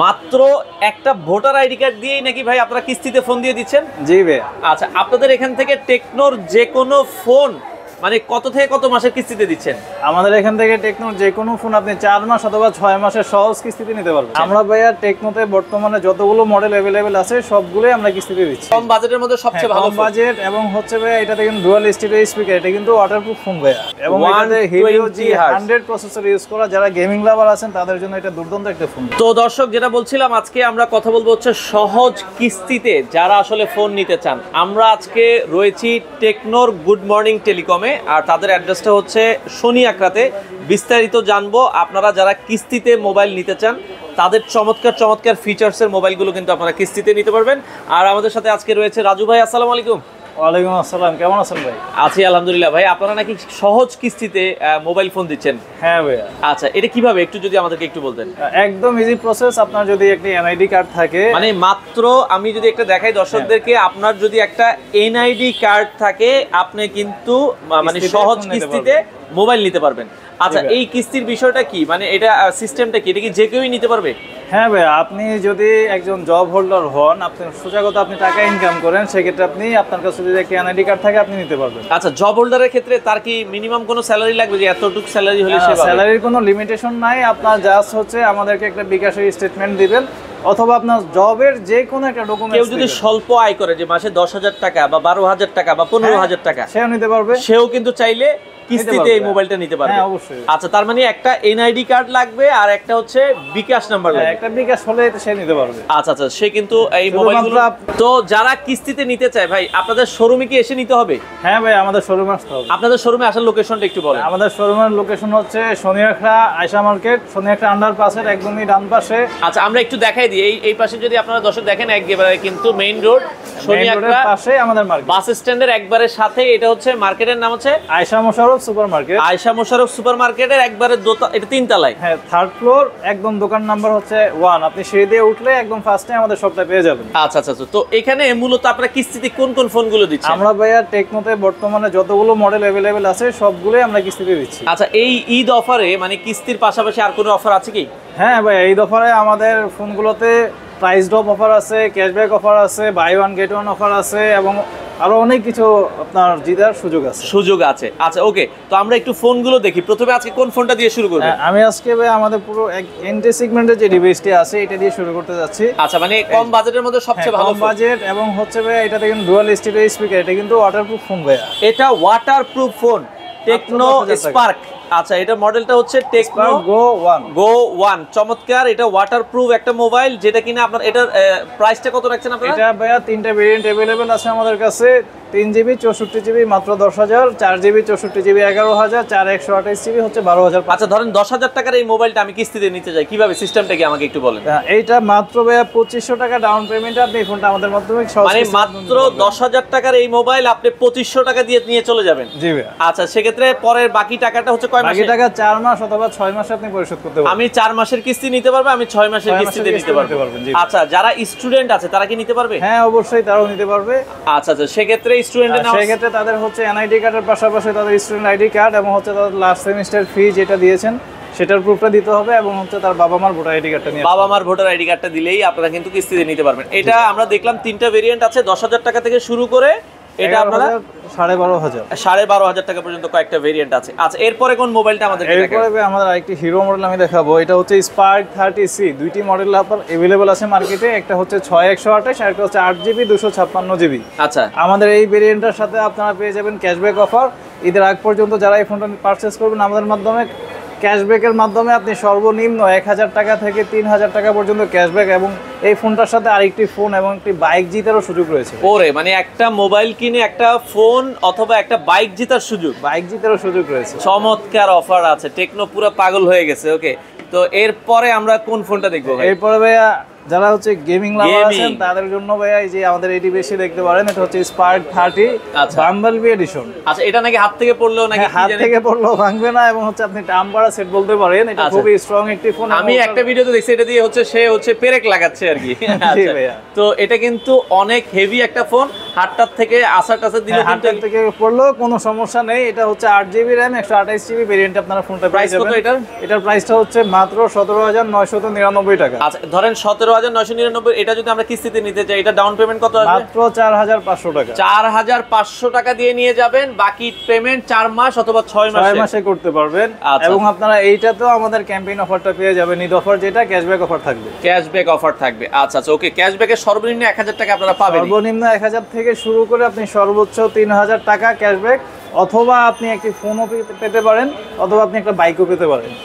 মাত্র একটা voter ID card দিয়েই নাকি ভাই আপনারা কিস্তিতে ফোন দিয়ে দিচ্ছেন? জি ভাই। আচ্ছা, আপনাদের এখান থেকে টেকনোর যে কোনো ফোন মানে কত থেকে কত মাসের কিস্তিতে দিচ্ছেন? আমাদের এখান থেকে টেকনোর যে কোনো ফোন আপনি 4 মাস অথবা 6 মাসের সহজ কিস্তিতে নিতে পারবেন। আমরা ভাইয়া টেকনোতে বর্তমানে যতগুলো মডেল अवेलेबल আছে সবগুলোই আমরা কিস্তিতে দিচ্ছি। কম বাজেটের মধ্যে সবচেয়ে ভালো কম বাজেট এবং হচ্ছে ভাইয়া এটাতে কিন্তু ডুয়াল স্টিরিও স্পিকার, এটা কিন্তু ওয়াটারপ্রুফ ফোন ভাইয়া, এবং এটাতে Helio G100 প্রসেসর ইউজ করা। যারা গেমিং লাভার আছেন তাদের জন্য এটা দুর্দান্ত একটা ফোন। তো দর্শক, যেটা বলছিলাম, আজকে আমরা কথা বলবো হচ্ছে সহজ কিস্তিতে যারা আসলে ফোন নিতে চান। আমরা আজকে রয়েছি টেকনোর গুড মর্নিং টেলিকমে, আর তাদের অ্যাড্রেসটা হচ্ছে শনি আকরাতে। বিস্তারিত জানবো। আপনারা যারা কিস্তিতে মোবাইল নিতে চান তাদের চমৎকার চমৎকার ফিচার্সের মোবাইলগুলো কিন্তু আপনারা কিস্তিতে নিতে পারবেন। আর আমাদের সাথে আজকে রয়েছে রাজু ভাই। আসসালামু আলাইকুম। ওয়ালাইকুম আসসালাম, কেমন আছেন ভাই? আছি আলহামদুলিল্লাহ। ভাই, আপনারা নাকি সহজ কিস্তিতে মোবাইল ফোন দিচ্ছেন? হ্যাঁ ভাইয়া। আচ্ছা, এটা কিভাবে একটু যদি আমাদেরকে একটু বলতেন। একদম ইজি প্রসেস। আপনার যদি একটা এনআইডি কার্ড থাকে, মানে মাত্র আমি যদি একটা দেখাই দর্শকদেরকে, আপনার যদি একটা এনআইডি কার্ড থাকে আপনি কিন্তু মানে সহজ কিস্তিতে মোবাইল নিতে পারবেন। আচ্ছা, এই কিস্তির বিষয়টা কি, মানে এটা সিস্টেমটা কি, এটা কি যে কেউই নিতে পারবে? হ্যাঁ ভাই, আপনি যদি একজন জব হোল্ডার হন, আপনি সোজা কথা আপনি টাকা ইনকাম করেন, সেক্ষেত্রে আপনি আপনার কাছে যদি একটা এনআইডি কার্ড থাকে আপনি নিতে পারবেন। আচ্ছা, জব হোল্ডারের ক্ষেত্রে তার কি মিনিমাম কোনো স্যালারি লাগবে, যে এতটুকু স্যালারি হলে সে পাবে? স্যালারির কোনো লিমিটেশন নাই। আপনার জাস্ট হচ্ছে আমাদেরকে একটা বিকাশের স্টেটমেন্ট দিবেন, অথবা আপনার জবের যে কোনো একটা ডকুমেন্ট। কেউ যদি স্বল্প আয় করে, যে মাসে 10,000 টাকা বা 12,000 টাকা বা 15,000 টাকা, সেও নিতে পারবে। সেও কিন্তু চাইলে কিস্তিতে এই মোবাইলটা নিতে পারবে। হ্যাঁ অবশ্যই। আচ্ছা, তার মানে একটা এনআইডি কার্ড লাগবে আর একটা হচ্ছে বিকাশ নাম্বার লাগবে। একটা বিকাশ হলে সে নিতে পারবে। আচ্ছা আচ্ছা, সে কিন্তু এই মোবাইলগুলো। তো যারা কিস্তিতে নিতে চায় ভাই, আপনাদের শোরুমে কি এসে নিতে হবে? হ্যাঁ ভাই, আমাদের শোরুমে আসতে হবে। আপনাদের শোরুমে আসার লোকেশনটা একটু বলেন। আমাদের শোরুমের লোকেশন হচ্ছে শনি আকরা আয়শা মার্কেট, শনি আকরা আন্ডারপাসের একদমই ডান পাশে। আচ্ছা, আমরা একটু দেখাই দিই। এই পাশে যদি আপনারা দর্শক দেখেন, একবারে কিন্তু মেইন রোড, শনি আকরা পাশে আমাদের মার্কেট, বাস স্ট্যান্ডের একবারে সাথে। এটা হচ্ছে মার্কেটের নাম হচ্ছে Ayesha Mosharraf super market. Ayesha Mosharraf super মার্কেটের একবারে এটা 3 তলায়। হ্যাঁ, 3rd ফ্লোর, একদম দোকান নাম্বার হচ্ছে 1। আপনি সিঁড়ি দিয়ে উঠলে একদম ফার্স্টে আমাদের শপটা পেয়ে যাবেন। আচ্ছা আচ্ছা, তো এখানে মূলত আপনারা কিস্তিতে কোন কোন ফোনগুলো দিচ্ছেন? আমরা ভাইয়া টেকনোতে বর্তমানে যতগুলো মডেল अवेलेबल আছে সবগুলোই আমরা কিস্তিতে দিচ্ছি। আচ্ছা, এই ঈদ অফারে মানে কিস্তির পাশাপাশি আর কোনো অফার আছে কি? হ্যাঁ ভাইয়া, এই অফারে আমাদের ফোনগুলোতে প্রাইস ড্রপ অফার আছে, ক্যাশব্যাক অফার আছে, buy one get one offer আছে, এবং আরো অনেক কিছু আপনার জিতার সুযোগ আছে। আচ্ছা ওকে, তো আমরা একটু ফোনগুলো দেখি। প্রথমে আজকে কোন ফোনটা দিয়ে শুরু করব? আমি আজকে ভাই আমাদের পুরো এন্ট্রি সেগমেন্টের যে ডিভাইসটি আছে এটা দিয়ে শুরু করতে যাচ্ছি। আচ্ছা, মানে কম বাজেটের মধ্যে সবচেয়ে ভালো কম বাজেট, এবং হচ্ছে ভাই এটাতে কিন্তু ডুয়াল স্টিরিও স্পিকার, এটা কিন্তু ওয়াটারপ্রুফ ফোন ভাইয়া। এটা ওয়াটারপ্রুফ ফোন, টেকনো স্পার্ক। আচ্ছা, এটা মডেলটা হচ্ছে টেকনো গো 1। চমৎকার, এটা ওয়াটারপ্রুফ একটা মোবাইল, যেটা কিনা আপনার এটার প্রাইসটা কত রাখছেন আপনারা? এটা ভাইয়া 3টা ভেরিয়েন্ট अवेलेबल আছে আমাদের কাছে। 3GB 64GB মাত্র 10,000, 4GB 64GB 11,000, 4128GB হচ্ছে 12,000। আচ্ছা, ধরেন 10,000 টাকার এই মোবাইলটা আমি কিস্তিতে নিতে চাই, কিভাবে সিস্টেমটা কি আমাকে একটু বলেন। এইটা মাত্র ভাইয়া 2500 টাকা ডাউন পেমেন্টে আপনি এই ফোনটা আমাদের মাধ্যমে মানে মাত্র 10,000 টাকার এই মোবাইল আপনি 2500 টাকা দিয়ে নিয়ে চলে যাবেন? জি ভাইয়া। আচ্ছা, সেক্ষেত্রে পরের বাকি টাকাটা হচ্ছে কয় মাসে? বাকি টাকা 4 মাস অথবা 6 মাসে আপনি পরিশোধ করতে পারবেন। আমি 4 মাসের কিস্তি নিতে পারবো, আমি 6 মাসের কিস্তিতে নিতে পারবো। আচ্ছা, যারা স্টুডেন্ট আছে তারা কি নিতে পারবে? হ্যাঁ অবশ্যই, তারাও নিতে পারবে। আচ্ছা আচ্ছা, সেক্ষেত্রে স্টুডেন্টের নাম, সেক্ষেত্রে তাদের হচ্ছে এনআইডি কার্ডের পাশাপাশি তাদের স্টুডেন্ট আইডি কার্ড, এবং হচ্ছে তাদের লাস্ট সেমিস্টার ফি যেটা দিয়েছেন সেটার প্রুফটা দিতে হবে, এবং হচ্ছে তার বাবা মার ভোটার আইডি কার্ডটা নিয়ে, বাবা মার ভোটার আইডি কার্ডটা দিলেই আপনারা কিন্তু কিস্তিতে নিতে পারবেন। এটা আমরা দেখলাম 3টা ভেরিয়েন্ট আছে, 10,000 টাকা থেকে শুরু করে এটা আপনারা 12,500 টাকা পর্যন্ত কয়েকটা ভেরিয়েন্ট আছে। আচ্ছা, এরপরে কোন মোবাইলটা আমাদের দেখাবেন? এরপরে আমাদের আরেকটি হিরো মডেল আমি দেখাবো। এটা হচ্ছে স্পার্ক 30C। দুইটি মডেল আপনার अवेलेबल আছে মার্কেটে। একটা হচ্ছে 6128, আর একটা হচ্ছে 8GB 256GB। আচ্ছা, আমাদের এই ভেরিয়েন্টের সাথে আপনারা পেয়ে যাবেন ক্যাশব্যাক অফার। ঈদের আগ পর্যন্ত যারা এই ফোনটা পারচেজ করবেন আমাদের মাধ্যমে, ক্যাশব্যাকের মাধ্যমে আপনি সর্বনিম্ন 1000 টাকা থেকে 3000 টাকা পর্যন্ত ক্যাশব্যাক, এবং এই ফোনটার সাথে আরেকটি ফোন এবং একটি বাইক জিতারও সুযোগ রয়েছে। ওরে, মানে একটা মোবাইল কিনে একটা ফোন অথবা একটা বাইক জেতার সুযোগ, রয়েছে। চমৎকার অফার আছে। টেকনো পুরো পাগল হয়ে গেছে। ওকে, তো এরপরে আমরা কোন ফোনটা দেখবো? এরপরে ভাইয়া যারা হচ্ছে গেমিং লাভার আছেন তাদের জন্য ভাইয়া এই যে আমাদের এটি বেশি দেখতে পারেন, এটা হচ্ছে স্পার্ক 30 বাম্বলবি এডিশন। আচ্ছা, এটা নাকি হাত থেকে পড়লেও নাকি হাত থেকে পড়লেও ভাঙবে না, এবং হচ্ছে আপনি টাম্পারা সেট বলতে পারেন। এটা খুবই স্ট্রং একটি ফোন। আমি একটা ভিডিওতে দেখছি, এটা দিয়ে হচ্ছে সে হচ্ছে পেরেক লাগাচ্ছে আর কি। তো এটা কিন্তু অনেক হেভি একটা ফোন। হাটটার থেকে আসার কাছে দিলে কিন্তু হাটটার থেকে পড়লেও কোনো সমস্যা নেই। এটা হচ্ছে 8GB RAM 128GB ভেরিয়েন্ট আপনারা ফোনটা প্রাইস কত এটার? এটার প্রাইসটা হচ্ছে মাত্র 17,999 টাকা। আচ্ছা ধরেন 17,999, এটা যদি আমরা কিস্তিতে নিতে চাই এটা ডাউন পেমেন্ট কত আসবে? মাত্র 4,500 টাকা। 4,500 টাকা দিয়ে নিয়ে যাবেন, বাকি পেমেন্ট 4 মাস অথবা 6 মাসে করতে পারবেন। এবং আপনারা এইটাতেও আমাদের ক্যাম্পেইন অফারটা পেয়ে যাবেন, ঈদ অফার, যেটা ক্যাশব্যাক অফার থাকবে। ক্যাশব্যাক অফার থাকবে। আচ্ছা আচ্ছা ওকে, ক্যাশব্যাকের সর্বনিম্ন 1000 টাকা আপনারা পাবেন। সর্বনিম্ন 1000 থেকে শুরু করে আপনি সর্বোচ্চ 3000 টাকা ক্যাশব্যাক, অথবা আপনি একটি ফোনও পেতে পারেন, অথবা আপনি একটা বাইকও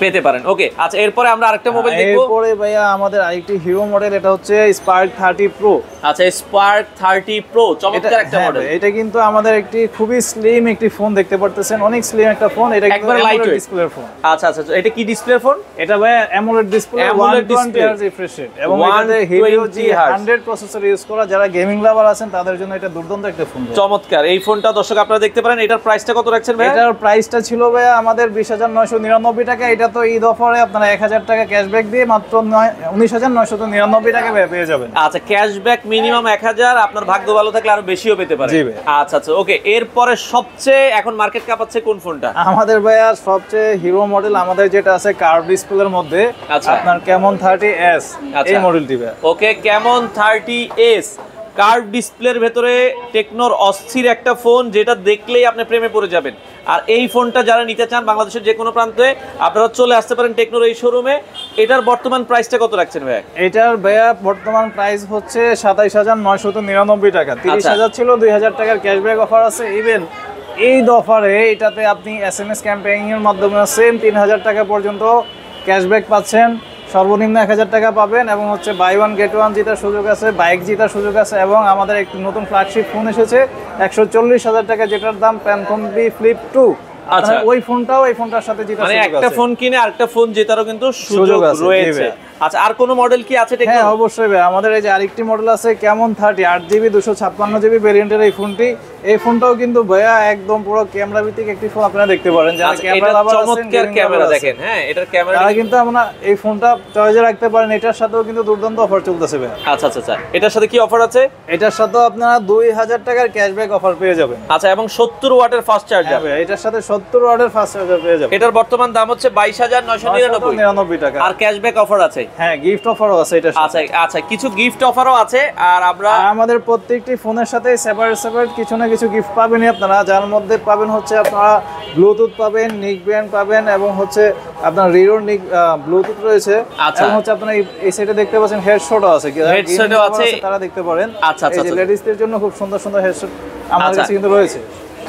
পেতে পারেন। ওকে আচ্ছা, এরপরে আমরা আরেকটা মোবাইল দেখব। এরপরে ভাইয়া আমাদের আরেকটি হিরো মডেল, এটা হচ্ছে স্পার্ক 30 প্রো। আচ্ছা স্পার্ক 30 প্রো, চমৎকার একটা মডেল। এটা কিন্তু আমাদের একটি খুবই স্লিম একটি ফোন, দেখতে পারতেছেন অনেক স্লিম একটা ফোন। এটা একবার লাইট ডিসপ্লের ফোন। আচ্ছা আচ্ছা, এটা কি ডিসপ্লে ফোন? এটা ভাই AMOLED display, 120 Hz refresh rate, এবং এটাতে Helio G100 প্রসেসর ইউজ করা। যারা গেমিং লাভার আছেন তাদের জন্য এটা দুর্দান্ত একটা ফোন। চমৎকার এই ফোনটা দর্শক আপনারা দেখতে পারেন। এটার প্রাইসটা কত রাখছেন ভাই? এটার প্রাইসটা ছিল ভাই আমাদের 20,999 টাকা। এটা তো ঈদ অফারে আপনারা 1000 টাকা ক্যাশব্যাক দিয়ে মাত্র 19,999 টাকা পেয়ে যাবেন। আচ্ছা ক্যাশব্যাক মিনিমাম 1000, আপনার ভাগ্য ভালো থাকলে আরো বেশিও পেতে পারেন। আচ্ছা আচ্ছা ওকে, এরপরে সবচেয়ে এখন মার্কেট কাঁপাচ্ছে কোন ফোনটা? আমাদের ভাইয়া সবচেয়ে হিরো মডেল আমাদের যেটা আছে কার্ভ ডিসপ্লের মধ্যে, আপনার ক্যামন 30s এই মডেলটি ভাই। ওকে ক্যামন 30s কার্ভ ডিসপ্লের ভেতরে টেকনোর অস্থির একটা ফোন, যেটা দেখলেই আপনি প্রেমে পড়ে যাবেন। আর এই ফোনটা যারা নিতে চান বাংলাদেশের যে কোনো প্রান্তে আপনারা চলে আসতে পারেন টেকনোর এই শোরুমে। এটার বর্তমান প্রাইসটা কত রাখছেন ভাই? এটার ভাইয়া বর্তমান প্রাইস হচ্ছে 27,999 টাকা। 30,000 ছিল, 2,000 টাকার ক্যাশব্যাক অফার আছে। ইভেন এই অফারে এটাতে আপনি SMS ক্যাম্পেইনের মাধ্যমে সেম 3,000 টাকা পর্যন্ত ক্যাশব্যাক পাচ্ছেন। সর্বনিম্ন 1000 টাকা পাবেন, এবং হচ্ছে বাই ওয়ান গেট ওয়ান জেতার সুযোগ আছে, বাইক জেতার সুযোগ আছে, এবং আমাদের একটি নতুন ফ্ল্যাগশিপ ফোন এসেছে 140,000 টাকা, যেটার দাম প্যানথন বি ফ্লিপ 2। আচ্ছা ওই ফোনটাও এই ফোনটার সাথে জেতার সুযোগ আছে। একটা ফোন কিনে আরেকটা ফোন জেতারও কিন্তু সুযোগ রয়েছে। আচ্ছা আর কোন মডেল কি আছে? হ্যাঁ অবশ্যই ভাই, আমাদের এই যে আরেকটি মডেল আছে ক্যামন 30 8GB 256GB ভেরিয়েন্টের এই ফোনটি। এই ফোনটাও কিন্তু ভাইয়া একদম পুরো ক্যামেরা ভিত্তিক একটি ফোন, আপনারা দেখতে পারেন। যারা ক্যামেরা লাভার আছেন, চমৎকার ক্যামেরা দেখেন, হ্যাঁ এটার ক্যামেরা তারা কিন্তু আমরা এই ফোনটা চয়েসে রাখতে পারেন। এটার সাথেও কিন্তু দুর্দান্ত অফার চলতেছে ভাই। আচ্ছা আচ্ছা আচ্ছা, এটার সাথে কি অফার আছে? এটার সাথেও আপনারা 2000 টাকার ক্যাশব্যাক অফার পেয়ে যাবেন। আচ্ছা এবং 70 ওয়াটের ফাস্ট চার্জার। হ্যাঁ এটার সাথে 70 ওয়াটের ফাস্ট চার্জার পেয়ে যাবেন। এটার বর্তমান দাম হচ্ছে 22,999 টাকা। আর ক্যাশব্যাক অফার আছে। হ্যাঁ গিফট অফারও আছে এটার সাথে। আচ্ছা আচ্ছা, কিছু গিফট অফারও আছে। আর আমরা আমাদের প্রত্যেকটি ফোনের সাথে সেপারেট কিছু না কিছু গিফট পাবেনই আপনারা, যার মধ্যে পাবেন হচ্ছে আপনারা ব্লুটুথ পাবেন, নিক ব্যান্ড পাবেন, এবং হচ্ছে আপনার রিরো নিক ব্লুটুথ রয়েছে, এবং হচ্ছে আপনারা এই সাইডে দেখতে পাচ্ছেন হেডশটও আছে। হেডশটও আছে, তারা দেখতে পারেন। আচ্ছা আচ্ছা, এই যে লেডিসদের জন্য খুব সুন্দর সুন্দর হেডশট আমাদের কাছে কিন্তু রয়েছে।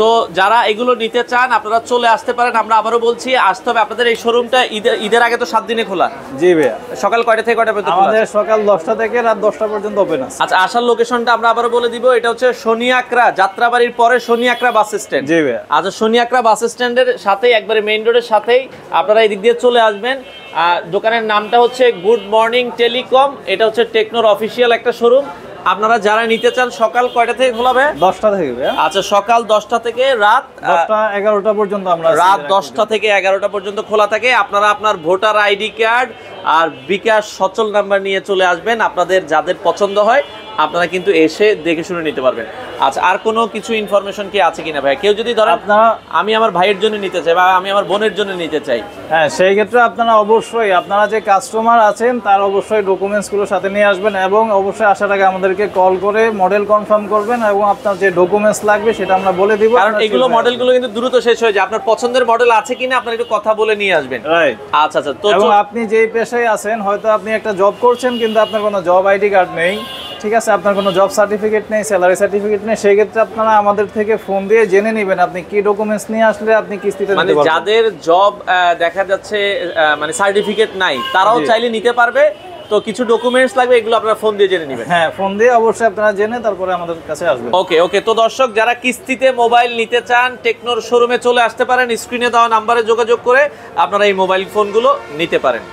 তো যারা এগুলো নিতে চান আপনারা চলে আসতে পারেন। আমরা আবারও বলছি আসতে হবে আপনাদের এই শোরুমটা ঈদের আগে তো 7 দিনে খোলা। জি ভাইয়া। সকাল কয়টা থেকে কয়টা পর্যন্ত? আমাদের সকাল 10টা থেকে রাত 10টা পর্যন্ত ওপেন আছে। আচ্ছা আসার লোকেশনটা আমরা আবারও বলে দিব। এটা হচ্ছে শনিয়াকড়া যাত্রাবাড়ির পরে শনিয়াকড়া বাস স্ট্যান্ড। জি ভাইয়া। আচ্ছা শনিয়াকড়া বাস স্ট্যান্ডের সাথেই একবারে মেইন রোডের সাথেই আপনারা এই দিক দিয়ে চলে আসবেন। দোকানের নামটা হচ্ছে গুড মর্নিং টেলিকম। এটা হচ্ছে টেকনোর অফিসিয়াল একটা শোরুম। আপনারা যারা নিতে চান সকাল কয়টা থেকে খোলা হবে? 10টা থেকে ভাইয়া। আচ্ছা সকাল 10টা থেকে রাত 10টা 11টা পর্যন্ত আমরা রাত 10টা থেকে 11টা পর্যন্ত খোলা থাকে। আপনারা আপনার ভোটার আইডি কার্ড আর বিকাশ সচল নাম্বার নিয়ে চলে আসবেন। আপনাদের যাদের পছন্দ হয় আপনারা কিন্তু এসে দেখে শুনে নিতে পারবেন। আচ্ছা আর কোনো কিছু ইনফরমেশন কি আছে কিনা ভাই? কেউ যদি ধরেন আপনারা আমি আমার ভাইয়ের জন্য নিতে চাই বা আমি আমার বোনের জন্য নিতে চাই, হ্যাঁ সেই ক্ষেত্রে আপনারা অবশ্যই আপনারা যে কাস্টমার আছেন তার অবশ্যই ডকুমেন্টসগুলো সাথে নিয়ে আসবেন, এবং অবশ্যই আসার আগে আমাদেরকে কল করে মডেল কনফার্ম করবেন, এবং আপনার যে ডকুমেন্টস লাগবে সেটা আমরা বলে দিব। কারণ এগুলো মডেলগুলো কিন্তু দ্রুত শেষ হয়ে যায়। আপনার পছন্দের মডেল আছে কিনা আপনারা একটু কথা বলে নিয়ে আসবেন। রাইট। আচ্ছা আচ্ছা, তো এবং আপনি যেই পেশায় আছেন, হয়তো আপনি একটা জব করছেন কিন্তু আপনার কোনো জব আইডি কার্ড নেই, ঠিক আছে, আপনার কোনো জব সার্টিফিকেট নেই, স্যালারি সার্টিফিকেট নেই, সেই ক্ষেত্রে আপনারা আমাদের থেকে ফোন দিয়ে জেনে নেবেন আপনি কি ডকুমেন্টস নিয়ে আসলে আপনি কিস্তিতে নিতে পারবেন। মানে যাদের জব দেখা যাচ্ছে মানে সার্টিফিকেট নাই তারাও চাইলে নিতে পারবে। তো কিছু ডকুমেন্টস লাগবে, এগুলো আপনারা ফোন দিয়ে জেনে নেবেন। হ্যাঁ ফোন দিয়ে অবশ্যই আপনারা জেনে তারপরে আমাদের কাছে আসবেন। ওকে ওকে, তো দর্শক যারা কিস্তিতে মোবাইল নিতে চান টেকনোর শোরুমে চলে আসতে পারেন। স্ক্রিনে দেওয়া নাম্বারে যোগাযোগ করে আপনারা এই মোবাইল ফোনগুলো নিতে পারেন।